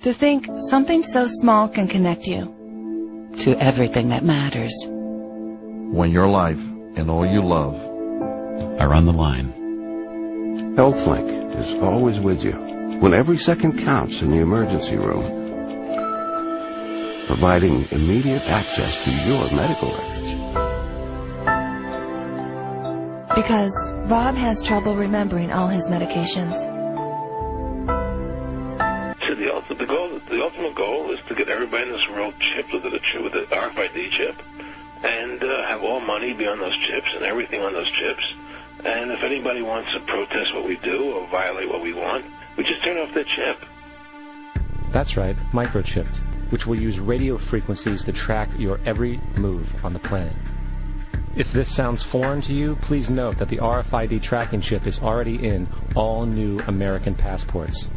To think something so small can connect you to everything that matters. When your life and all you love are on the line. HealthLink is always with you when every second counts in the emergency room, providing immediate access to your medical records. Because Bob has trouble remembering all his medications. So the ultimate goal is to get everybody in this world chipped with the RFID chip, and have all money be on those chips and everything on those chips. And if anybody wants to protest what we do or violate what we want, we just turn off their chip. That's right, microchipped, which will use radio frequencies to track your every move on the planet. If this sounds foreign to you, please note that the RFID tracking chip is already in all new American passports.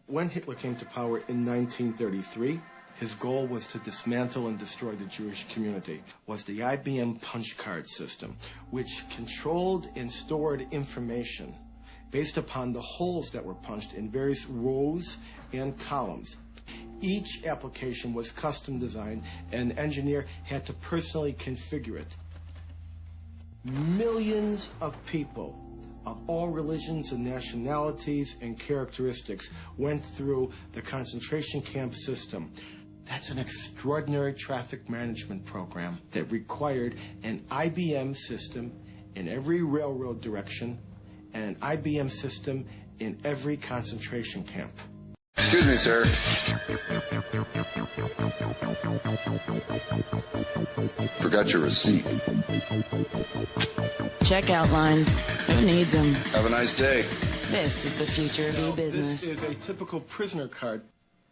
When Hitler came to power in 1933, his goal was to dismantle and destroy the Jewish community. Was the IBM punch card system, which controlled and stored information based upon the holes that were punched in various rows and columns. Each application was custom designed, and an engineer had to personally configure it. Millions of people of all religions and nationalities and characteristics went through the concentration camp system. That's an extraordinary traffic management program that required an IBM system in every railroad direction and an IBM system in every concentration camp. Excuse me, sir. Forgot your receipt. Checkout lines. Who needs them? Have a nice day. This is the future of e-business. This is a typical prisoner card.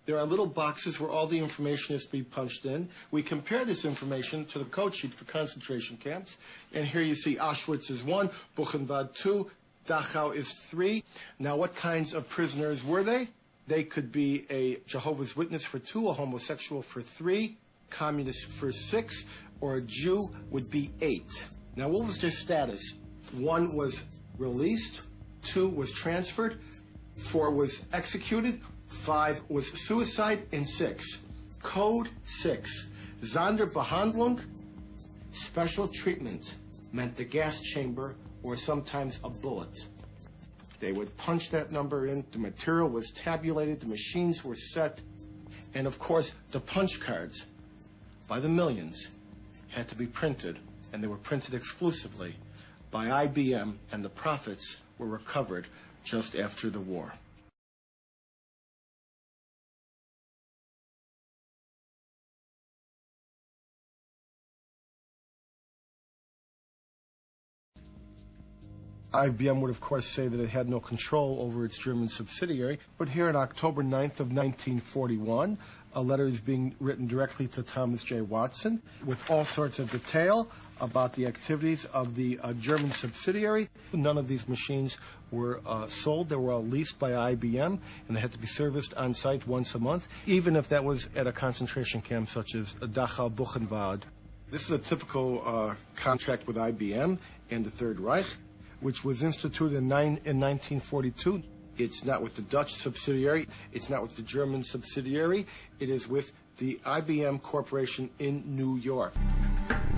There are little boxes where all the information is to be punched in. We compare this information to the code sheet for concentration camps. And here you see Auschwitz is 1, Buchenwald 2, Dachau is 3. Now, what kinds of prisoners were they? They could be a Jehovah's Witness for 2, a homosexual for 3, communist for 6, or a Jew would be 8. Now, what was their status? 1 was released, 2 was transferred, 4 was executed, 5 was suicide, and 6. Code 6. Sonderbehandlung, special treatment, meant the gas chamber or sometimes a bullet. They would punch that number in, the material was tabulated, the machines were set, and of course the punch cards, by the millions, had to be printed, and they were printed exclusively by IBM, and the profits were recovered just after the war. IBM would, of course, say that it had no control over its German subsidiary. But here on October 9th of 1941, a letter is being written directly to Thomas J. Watson with all sorts of detail about the activities of the German subsidiary. None of these machines were sold. They were all leased by IBM, and they had to be serviced on site once a month, even if that was at a concentration camp such as Dachau, Buchenwald. This is a typical contract with IBM and the Third Reich, which was instituted in 1942. It's not with the Dutch subsidiary. It's not with the German subsidiary. It is with the IBM Corporation in New York.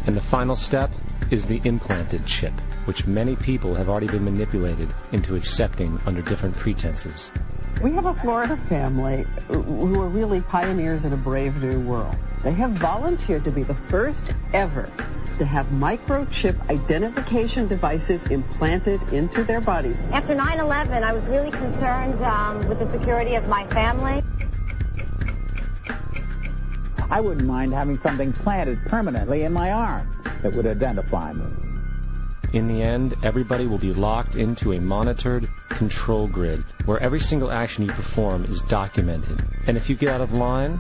And the final step is the implanted chip, which many people have already been manipulated into accepting under different pretenses. We have a Florida family who are really pioneers in a brave new world. They have volunteered to be the first ever to have microchip identification devices implanted into their bodies. After 9/11, I was really concerned with the security of my family. I wouldn't mind having something planted permanently in my arm that would identify me. In the end, everybody will be locked into a monitored control grid where every single action you perform is documented. And if you get out of line,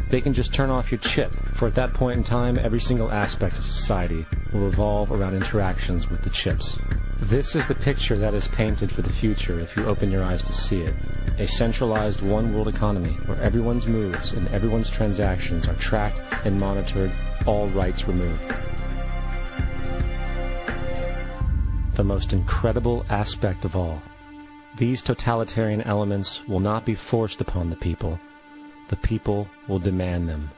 they can just turn off your chip, for at that point in time, every single aspect of society will revolve around interactions with the chips. This is the picture that is painted for the future if you open your eyes to see it. A centralized one-world economy where everyone's moves and everyone's transactions are tracked and monitored, all rights removed. The most incredible aspect of all. These totalitarian elements will not be forced upon the people, The people will demand them.